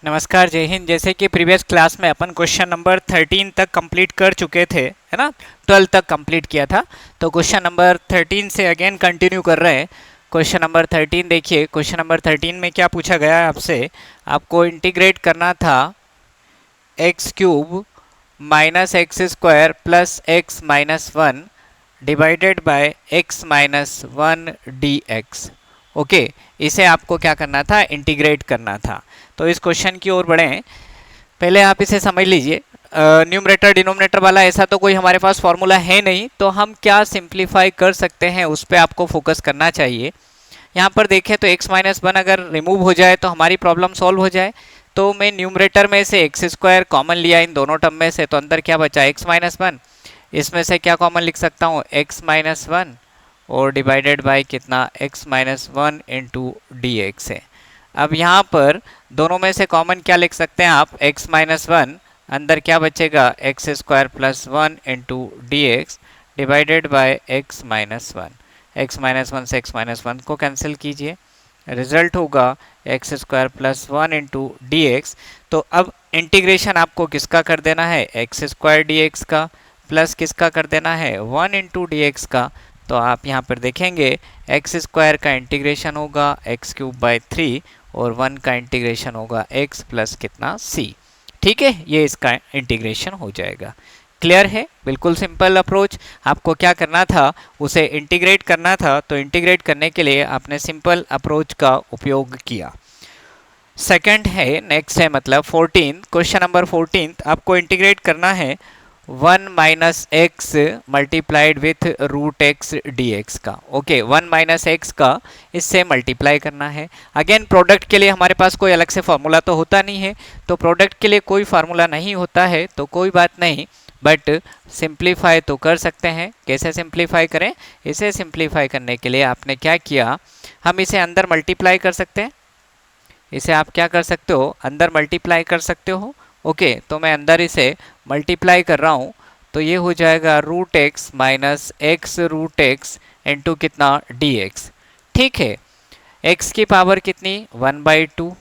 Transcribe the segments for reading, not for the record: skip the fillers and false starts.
नमस्कार, जय हिंद। जैसे कि प्रीवियस क्लास में अपन क्वेश्चन नंबर 13 तक कंप्लीट कर चुके थे, है ना। 12 तक कंप्लीट किया था, तो क्वेश्चन नंबर 13 से अगेन कंटिन्यू कर रहे हैं। क्वेश्चन नंबर 13 देखिए। क्वेश्चन नंबर 13 में क्या पूछा गया है आपसे। आपको इंटीग्रेट करना था x cube minus x square plus x minus one divided by x minus one D x. Okay, इसे आपको क्या करना था, इंटीग्रेट करना था। तो इस क्वेश्चन की ओर बढ़ें। पहले आप इसे समझ लीजिए। न्यूमरेटर डिनोमिनेटर वाला ऐसा तो कोई हमारे पास फॉर्मूला है नहीं, तो हम क्या सिंप्लीफाई कर सकते हैं उस पर आपको फोकस करना चाहिए। यहाँ पर देखें तो x माइनस वन अगर रिमूव हो जाए तो हमारी प्रॉब्लम सॉल्व हो जाए। तो मैं न्यूमरेटर में से एक्स स्क्वायर कॉमन लिया इन दोनों टर्म में से, तो अंदर क्या बचा, x माइनस वन। इसमें से क्या कॉमन लिख सकता हूँ, x माइनस वन और डिवाइडेड बाई कितना, x minus one into d x है। अब यहाँ पर दोनों में से कॉमन क्या लिख सकते हैं आप, x माइनस वन, अंदर क्या बचेगा, x square plus one into d x divided by x minus one. X minus one से एक्स माइनस वन को कैंसिल कीजिए, रिजल्ट होगा x square plus one into d x. तो अब इंटीग्रेशन आपको किसका कर देना है, एक्स स्क्वायर डी एक्स का, प्लस किसका कर देना है, वन इंटू डी एक्स का। तो आप यहाँ पर देखेंगे एक्स स्क्वायर का इंटीग्रेशन होगा एक्स क्यूब बाई थ्री और वन का इंटीग्रेशन होगा एक्स प्लस कितना सी। ठीक है, ये इसका इंटीग्रेशन हो जाएगा। क्लियर है, बिल्कुल सिंपल अप्रोच। आपको क्या करना था, उसे इंटीग्रेट करना था, तो इंटीग्रेट करने के लिए आपने सिंपल अप्रोच का उपयोग किया। सेकंड है, नेक्स्ट है मतलब 14, क्वेश्चन नंबर 14 आपको इंटीग्रेट करना है one minus x multiplied with root x d x का। ओके, वन माइनस एक्स का इससे मल्टीप्लाई करना है। अगेन प्रोडक्ट के लिए हमारे पास कोई अलग से फॉर्मूला तो होता नहीं है, तो प्रोडक्ट के लिए कोई फार्मूला नहीं होता है तो कोई बात नहीं, बट सिंप्लीफाई तो कर सकते हैं। कैसे सिंप्लीफाई करें, इसे सिंप्लीफाई करने के लिए आपने क्या किया, हम इसे अंदर मल्टीप्लाई कर सकते हैं। इसे आप क्या कर सकते हो, अंदर मल्टीप्लाई कर सकते हो। ओके, तो मैं अंदर इसे मल्टीप्लाई कर रहा हूँ, तो ये हो जाएगा root x minus x root x into कितना, डी एक्स। ठीक है, एक्स की पावर कितनी, वन बाई टू,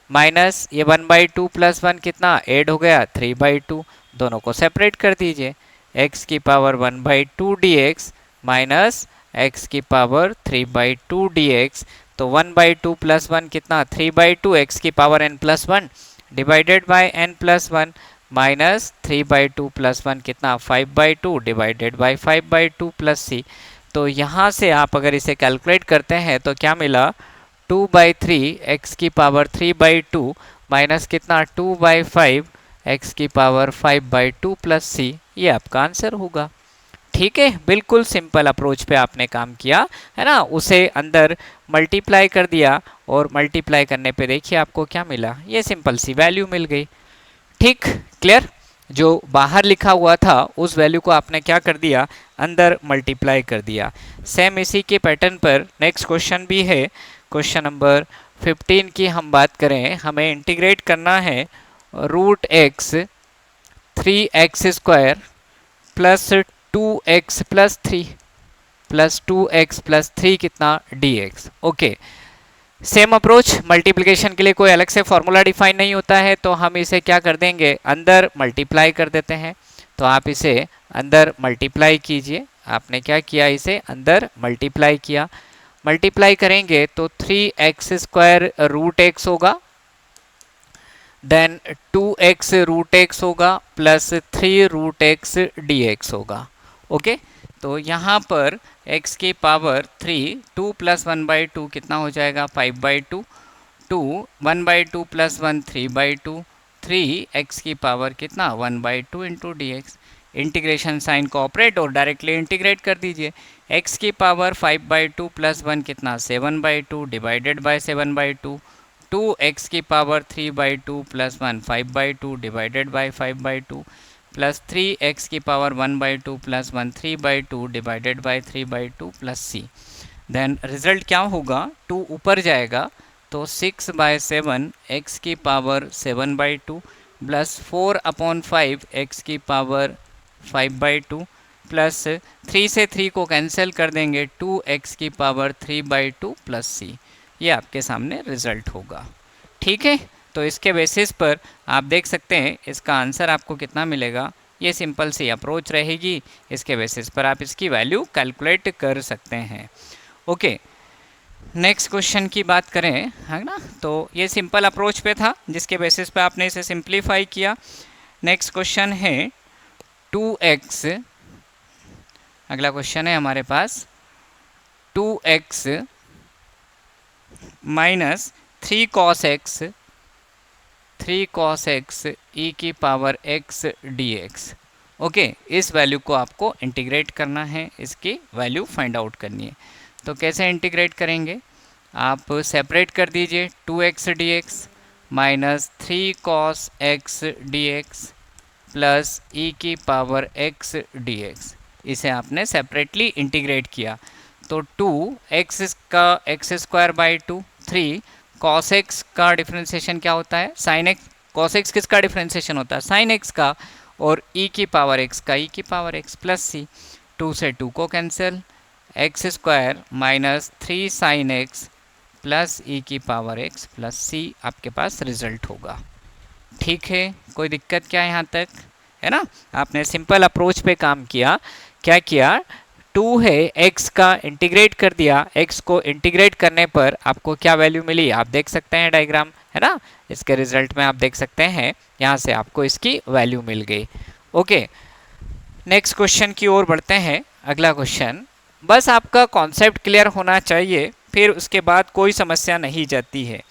माइनस ये one by two plus one कितना ऐड हो गया, थ्री बाई टू। दोनों को सेपरेट कर दीजिए, एक्स की power one by two d x minus x की power three by two d x. तो one by two plus one कितना, थ्री बाई टू एक्स की power n plus one divided by n plus one minus three by two plus one कितना, five by two divided by five by two plus c. तो यहाँ से आप अगर इसे calculate करते हैं तो क्या मिला, टू बाई थ्री एक्स की power three by two minus कितना, टू बाई फाइव एक्स की power five by two plus c. ये आपका आंसर होगा। ठीक है, बिल्कुल सिंपल अप्रोच पे आपने काम किया है ना। उसे अंदर मल्टीप्लाई कर दिया और मल्टीप्लाई करने पे देखिए आपको क्या मिला, ये सिंपल सी वैल्यू मिल गई। ठीक, क्लियर। जो बाहर लिखा हुआ था उस वैल्यू को आपने क्या कर दिया, अंदर मल्टीप्लाई कर दिया। सेम इसी के पैटर्न पर नेक्स्ट क्वेश्चन भी है। क्वेश्चन नंबर 15 की हम बात करें, हमें इंटीग्रेट करना है root x three x square plus two x plus three plus two x plus three कितना, d x. Okay, same approach, multiplication के लिए कोई अलग से फॉर्मूला डिफाइन नहीं होता है, तो हम इसे क्या कर देंगे, अंदर मल्टीप्लाई कर देते हैं। तो आप इसे अंदर मल्टीप्लाई कीजिए। आपने क्या किया, इसे अंदर मल्टीप्लाई किया। मल्टीप्लाई करेंगे तो three x square root x होगा, then two x root x होगा plus three root x d x होगा। ओके, तो यहाँ पर x की power three, two plus one by two कितना हो जाएगा, five by two, two one by two plus one three by two, three x की पावर कितना, one by two into d x. Integration sign को operate और directly integrate कर दीजिए। x की power five by two plus one कितना, seven by two divided by seven by two, two x की power three by two plus one five by two divided by five by two plus three x की power one by two plus one three by two divided by three by two plus c. Then result क्या होगा, two ऊपर जाएगा तो six by seven x की power seven by two plus four upon five x की power five by two plus three से three को cancel कर देंगे, टू एक्स की power three by two plus c. ये आपके सामने रिजल्ट होगा। ठीक है, तो इसके बेसिस पर आप देख सकते हैं इसका आंसर आपको कितना मिलेगा। ये सिंपल सी अप्रोच रहेगी, इसके बेसिस पर आप इसकी वैल्यू कैलकुलेट कर सकते हैं। ओके, नेक्स्ट क्वेश्चन की बात करें, है ना, तो ये सिंपल अप्रोच पे था जिसके बेसिस पे आपने इसे सिंप्लीफाई किया। नेक्स्ट क्वेश्चन है 2x, अगला क्वेश्चन है हमारे पास 2x minus 3 cos x e की पावर x dx। ओके, इस वैल्यू को आपको इंटीग्रेट करना है, इसकी वैल्यू फाइंड आउट करनी है। तो कैसे इंटीग्रेट करेंगे, आप सेपरेट कर दीजिए 2x dx minus 3 cos x dx plus e की पावर x dx। इसे आपने सेपरेटली इंटीग्रेट किया तो 2x का x square by 2, 3 cos x का डिफ्रेंसिएशन क्या होता है, sin x। cos x किसका डिफ्रेंसिएशन होता है, sin x का, और e की पावर x का e की पावर x प्लस c। 2 से 2 को cancel, x square minus 3 sin x plus e की पावर x प्लस c आपके पास रिजल्ट होगा। ठीक है, कोई दिक्कत क्या है यहाँ तक, है ना। आपने सिंपल अप्रोच पे काम किया। क्या किया, 2 है, x का इंटीग्रेट कर दिया, x को इंटीग्रेट करने पर आपको क्या वैल्यू मिली आप देख सकते हैं डायग्राम, है ना। इसके रिजल्ट में आप देख सकते हैं यहाँ से आपको इसकी वैल्यू मिल गई। ओके, नेक्स्ट क्वेश्चन की ओर बढ़ते हैं। अगला क्वेश्चन, बस आपका कॉन्सेप्ट क्लियर होना चाहिए, फिर उसके बाद कोई समस्या नहीं जाती है।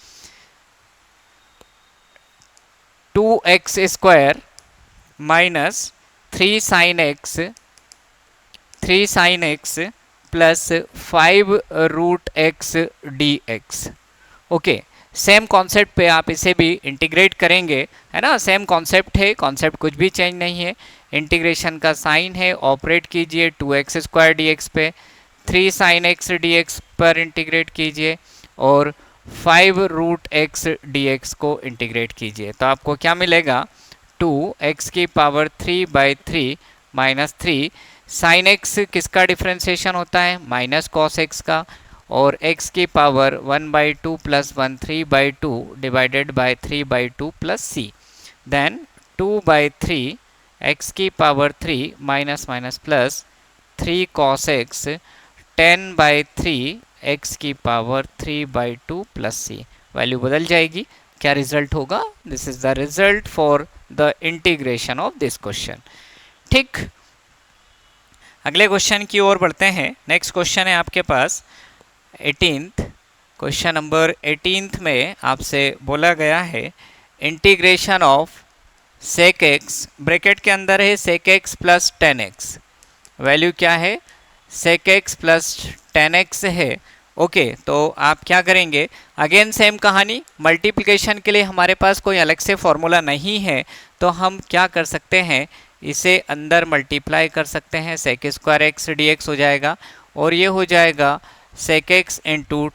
2x square minus 3 sin x plus 5 root x dx। Okay, same concept पे आप इसे भी इंटीग्रेट करेंगे, है ना। सेम कॉन्सेप्ट है, कॉन्सेप्ट कुछ भी चेंज नहीं है। इंटीग्रेशन का साइन है, ऑपरेट कीजिए 2x स्क्वायर dx पे, 3 sin x dx पर इंटीग्रेट कीजिए और 5 रूट x dx को इंटीग्रेट कीजिए। तो आपको क्या मिलेगा, 2x की पावर 3/3 माइनस 3 sin x किसका डिफ्रेंसिएशन होता है, माइनस cos x का, और x की power 1/2 plus 1 3/2 divided by 3/2 plus c। Then 2/3 x की power 3 minus minus plus 3 cos x 10/3 x की पावर 3/2 प्लस c। वैल्यू बदल जाएगी, क्या रिजल्ट होगा, this is the result for the integration of this question. ठीक, अगले question की ओर बढ़ते हैं। नेक्स्ट क्वेश्चन है आपके पास 18th, क्वेश्चन नंबर 18th में आपसे बोला गया है integration of sec x, bracket के अंदर है sec x plus 10x, value क्या है, sec x प्लस 10x है। ओके, तो आप क्या करेंगे, अगेन सेम कहानी, मल्टीप्लिकेशन के लिए हमारे पास कोई अलग से फॉर्मूला नहीं है, तो हम क्या कर सकते हैं, इसे अंदर मल्टीप्लाई कर सकते हैं, sec स्क्वायर x dx हो जाएगा, और ये हो जाएगा sec x into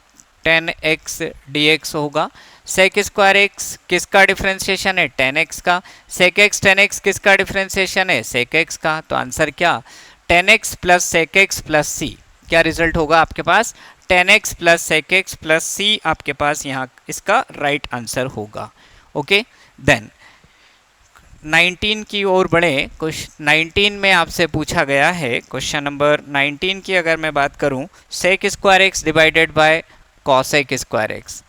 10x dx होगा। sec स्क्वायर x किसका डिफ्रेंसिएशन है, 10x का, sec x 10x किसका डिफ्रेंसिएशन है, sec x का। तो आंसर क्या, 10x plus sec x plus c, क्या रिजल्ट होगा आपके पास, 10x plus sec x plus c आपके पास यहाँ इसका राइट आंसर होगा। ओके, देन 19 की ओर बढ़े। कुछ 19 में आपसे पूछा गया है, क्वेश्चन नंबर 19 की अगर मैं बात करूं, sec square x divided by cosec square x,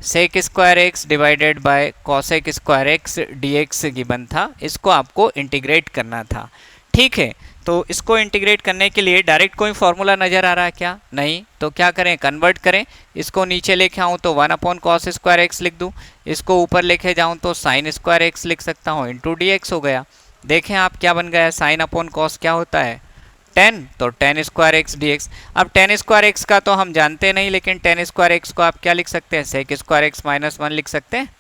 sec square x divided by cosec square x dx given था, इसको आपको इंटीग्रेट करना था। ठीक है, तो इसको इंटीग्रेट करने के लिए डायरेक्ट कोई फॉर्मूला नज़र आ रहा है क्या, नहीं, तो क्या करें, कन्वर्ट करें। इसको नीचे लेके आऊँ तो 1/cos स्क्वायर x लिख दूँ, इसको ऊपर लेके जाऊँ तो sin स्क्वायर x लिख सकता हूँ, इंटू dx हो गया। देखें आप क्या बन गया, sin/cos क्या होता है, 10, तो 10 स्क्वायर x dx। अब 10 स्क्वायर x का तो हम जानते नहीं, लेकिन 10 स्क्वायर x को आप क्या लिख सकते हैं, sec स्क्वायर x माइनस 1 लिख सकते हैं।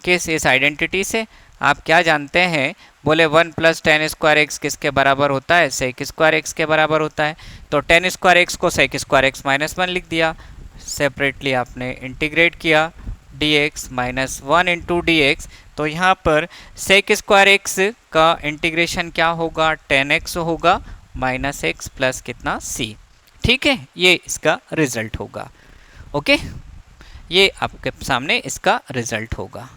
किस इस आइडेंटिटी से आप क्या जानते हैं, बोले 1 प्लस 10 स्क्वायर एक्स किसके बराबर होता है, sec स्क्वायर एक्स के बराबर होता है। तो 10 स्क्वायर एक्स को sec स्क्वायर एक्स माइनस 1 लिख दिया, सेपरेटली आपने इंटीग्रेट किया dx माइनस 1 इंटू dx। तो यहाँ पर sec स्क्वायर एक्स का इंटीग्रेशन क्या होगा, 10x होगा माइनस एक्स प्लस कितना c। ठीक है, ये इसका रिजल्ट होगा। ओके, ये आपके सामने इसका रिजल्ट होगा।